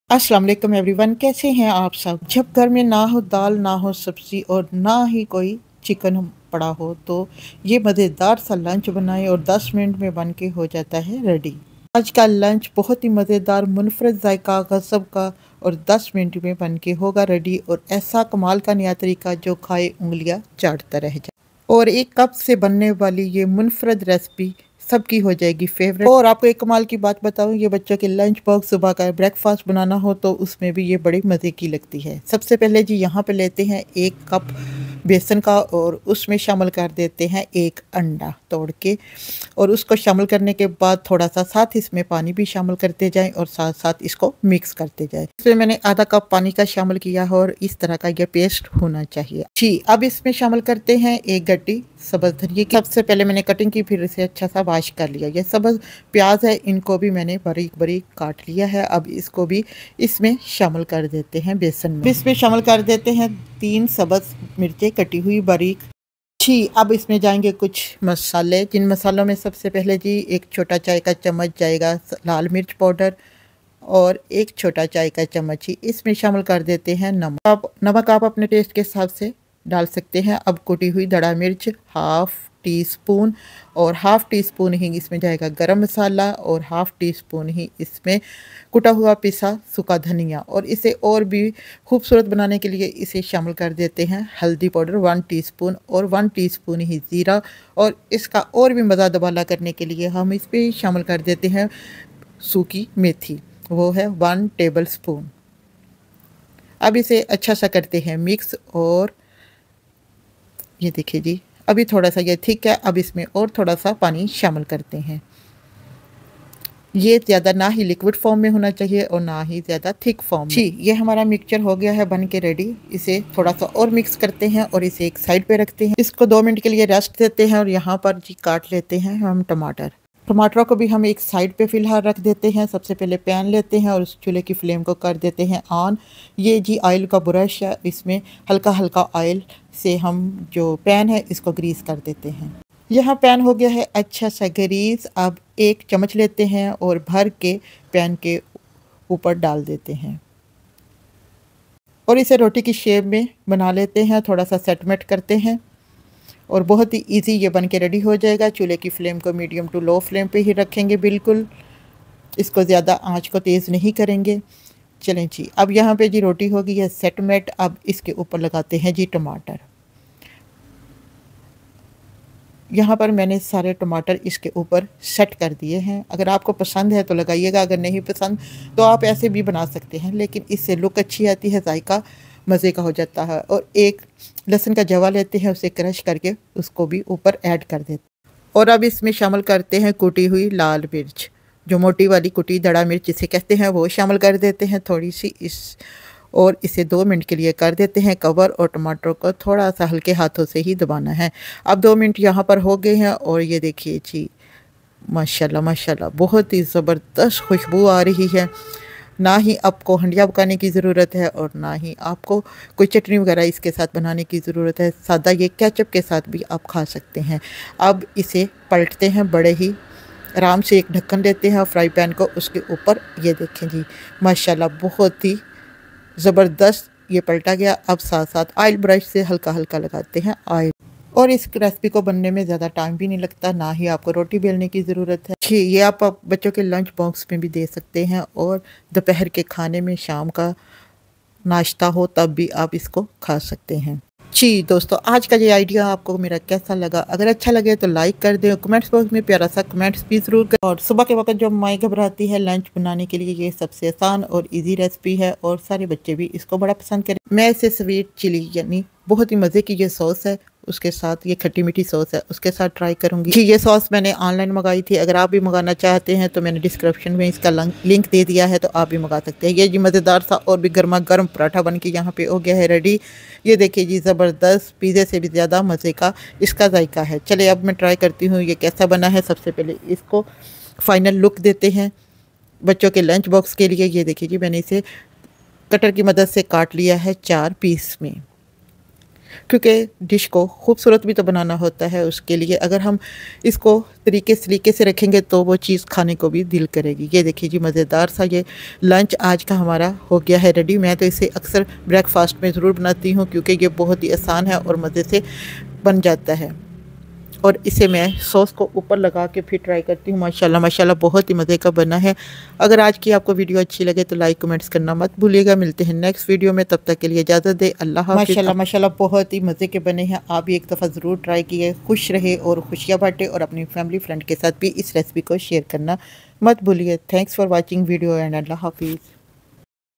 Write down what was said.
अस्सलाम वालेकुम एवरीवन, कैसे हैं आप सब। जब घर में ना हो दाल, ना हो सब्जी और ना ही कोई चिकन पड़ा हो तो ये मज़ेदार सा लंच बनाएं और 10 मिनट में बन के हो जाता है रेडी। आज का लंच बहुत ही मज़ेदार, मुनफरद जायका, गज़ब का और 10 मिनट में बन के होगा रेडी। और ऐसा कमाल का नया तरीका जो खाए उंगलियां चाटता रह जाए। और एक कप से बनने वाली ये मुनफरद रेसिपी सबकी हो जाएगी फेवरेट। और आपको एक कमाल की बात बताऊं, ये बच्चों के लंच बॉक्स, सुबह का ब्रेकफास्ट बनाना हो तो उसमें भी ये बड़ी मज़े की लगती है। सबसे पहले जी यहाँ पे लेते हैं 1 कप बेसन का और उसमें शामिल कर देते हैं 1 अंडा तोड़ के। और उसको शामिल करने के बाद थोड़ा सा साथ इसमें पानी भी शामिल करते जाएं और साथ साथ इसको मिक्स करते जाएं। इसमें मैंने आधा कप पानी का शामिल किया है और इस तरह का ये पेस्ट होना चाहिए जी। अब इसमें शामिल करते हैं 1 गड्डी सब्ज धनिया की। सबसे पहले मैंने कटिंग की, फिर इसे अच्छा सा वॉश कर लिया। ये सब्ज प्याज है, इनको भी मैंने बारीक बारीक काट लिया है। अब इसको भी इसमें शामिल कर देते हैं बेसन में। इसमें शामिल कर देते हैं 3 सब्ज मिर्चें कटी हुई बारीक जी। अब इसमें जाएंगे कुछ मसाले, जिन मसालों में सबसे पहले जी 1 छोटा चाय का चम्मच जाएगा लाल मिर्च पाउडर और 1 छोटा चाय का चम्मच ही इसमें शामिल कर देते हैं नमक आप अपने टेस्ट के हिसाब से डाल सकते हैं। अब कुटी हुई धड़ा मिर्च हाफ टी स्पून और हाफ टी स्पून ही इसमें जाएगा गरम मसाला और हाफ टी स्पून ही इसमें कुटा हुआ पिसा सूखा धनिया। और इसे और भी खूबसूरत बनाने के लिए इसे शामिल कर देते हैं हल्दी पाउडर 1 टीस्पून और 1 टीस्पून ही ज़ीरा। और इसका और भी मज़ा दबाला करने के लिए हम इस पर शामिल कर देते हैं सूखी मेथी, वो है 1 टेबल स्पून। अब इसे अच्छा सा करते हैं मिक्स। और ये देखिए जी, अभी थोड़ा सा ये ठीक है। अब इसमें और थोड़ा सा पानी शामिल करते हैं। ये ज़्यादा ना ही लिक्विड फॉर्म में होना चाहिए और ना ही ज़्यादा थिक फॉर्म में जी। ये हमारा मिक्सचर हो गया है बन के रेडी। इसे थोड़ा सा और मिक्स करते हैं और इसे एक साइड पे रखते हैं। इसको 2 मिनट के लिए रेस्ट देते हैं। और यहाँ पर जी काट लेते हैं हम टमाटरों को भी हम एक साइड पे फिलहाल रख देते हैं। सबसे पहले पैन लेते हैं और उस चूल्हे की फ्लेम को कर देते हैं ऑन। ये जी ऑयल का ब्रश है, इसमें हल्का हल्का ऑयल से हम जो पैन है इसको ग्रीस कर देते हैं। यहाँ पैन हो गया है अच्छा सा ग्रीस। अब 1 चम्मच लेते हैं और भर के पैन के ऊपर डाल देते हैं और इसे रोटी की शेप में बना लेते हैं। थोड़ा सा सेटमेंट करते हैं और बहुत ही इजी ये बन के रेडी हो जाएगा। चूल्हे की फ्लेम को मीडियम टू लो फ्लेम पे ही रखेंगे बिल्कुल, इसको ज़्यादा आंच को तेज़ नहीं करेंगे। चलें जी, अब यहाँ पे जी रोटी हो गई है सेटमेंट। अब इसके ऊपर लगाते हैं जी टमाटर। यहाँ पर मैंने सारे टमाटर इसके ऊपर सेट कर दिए हैं। अगर आपको पसंद है तो लगाइएगा, अगर नहीं पसंद तो आप ऐसे भी बना सकते हैं, लेकिन इससे लुक अच्छी आती है, जायका मज़े का हो जाता है। और 1 लहसुन का जवा लेते हैं, उसे क्रश करके उसको भी ऊपर ऐड कर देते हैं। और अब इसमें शामिल करते हैं कुटी हुई लाल मिर्च, जो मोटी वाली कुटी धड़ा मिर्च जिसे कहते हैं, वो शामिल कर देते हैं थोड़ी सी और इसे 2 मिनट के लिए कर देते हैं कवर। और टमाटर को थोड़ा सा हल्के हाथों से ही दबाना है। अब 2 मिनट यहाँ पर हो गए हैं और ये देखिए जी, माशाल्लाह माशाल्लाह बहुत ही ज़बरदस्त खुशबू आ रही है। ना ही आपको हंडिया पकाने की ज़रूरत है और ना ही आपको कोई चटनी वगैरह इसके साथ बनाने की ज़रूरत है। सादा ये केचप के साथ भी आप खा सकते हैं। अब इसे पलटते हैं, बड़े ही आराम से एक ढक्कन देते हैं फ्राई पैन को उसके ऊपर। ये देखें जी, माशाल्लाह बहुत ही ज़बरदस्त ये पलटा गया। अब साथ साथ ऑयल ब्रश से हल्का हल्का लगाते हैं ऑयल। और इस रेसिपी को बनने में ज़्यादा टाइम भी नहीं लगता, ना ही आपको रोटी बेलने की ज़रूरत है जी। ये आप बच्चों के लंच बॉक्स में भी दे सकते हैं और दोपहर के खाने में, शाम का नाश्ता हो तब भी आप इसको खा सकते हैं जी। दोस्तों, आज का ये आइडिया आपको मेरा कैसा लगा? अगर अच्छा लगे तो लाइक कर दें, कमेंट्स बॉक्स में प्यारा सा कमेंट्स भी ज़रूर करें। और सुबह के वक्त जब माई घबराती है लंच बनाने के लिए, ये सबसे आसान और इजी रेसिपी है और सारे बच्चे भी इसको बड़ा पसंद करें। मैं इसे स्वीट चिली यानी बहुत ही मज़े की ये सॉस है, उसके साथ ये खट्टी मीठी सॉस है, उसके साथ ट्राई करूँगी जी। ये सॉस मैंने ऑनलाइन मंगाई थी, अगर आप भी मंगाना चाहते हैं तो मैंने डिस्क्रिप्शन में इसका लिंक दे दिया है, तो आप भी मंगा सकते हैं। ये जी मज़ेदार सा और भी गर्मा गर्म पराठा बन के यहाँ पे हो गया है रेडी। ये देखिए जी, ज़बरदस्त, पिज़्ज़े से भी ज़्यादा मज़े का इसका जायका है। चले अब मैं ट्राई करती हूँ ये कैसा बना है। सबसे पहले इसको फाइनल लुक देते हैं बच्चों के लंच बॉक्स के लिए। ये देखिए जी, मैंने इसे कटर की मदद से काट लिया है 4 पीस में। क्योंकि डिश को खूबसूरत भी तो बनाना होता है। उसके लिए अगर हम इसको सलीके से रखेंगे तो वो चीज़ खाने को भी दिल करेगी। ये देखिए जी, मज़ेदार सा ये लंच आज का हमारा हो गया है रेडी। मैं तो इसे अक्सर ब्रेकफास्ट में ज़रूर बनाती हूँ क्योंकि ये बहुत ही आसान है और मज़े से बन जाता है। और इसे मैं सॉस को ऊपर लगा के फिर ट्राई करती हूँ। माशाल्लाह माशाल्लाह बहुत ही मज़े का बना है। अगर आज की आपको वीडियो अच्छी लगे तो लाइक कमेंट्स करना मत भूलिएगा। मिलते हैं नेक्स्ट वीडियो में, तब तक के लिए इजाज़त दे। अल्लाह हाफ़िज़। माशाल्लाह माशाल्लाह बहुत ही मज़े के बने हैं। आप भी एक दफ़ा ज़रूर ट्राई कीजिए। खुश रहे और खुशियाँ बांटे और अपनी फैमिली फ्रेंड के साथ भी इस रेसिपी को शेयर करना मत भूलिए। Thanks for watching video and अल्लाह हाफ़िज़।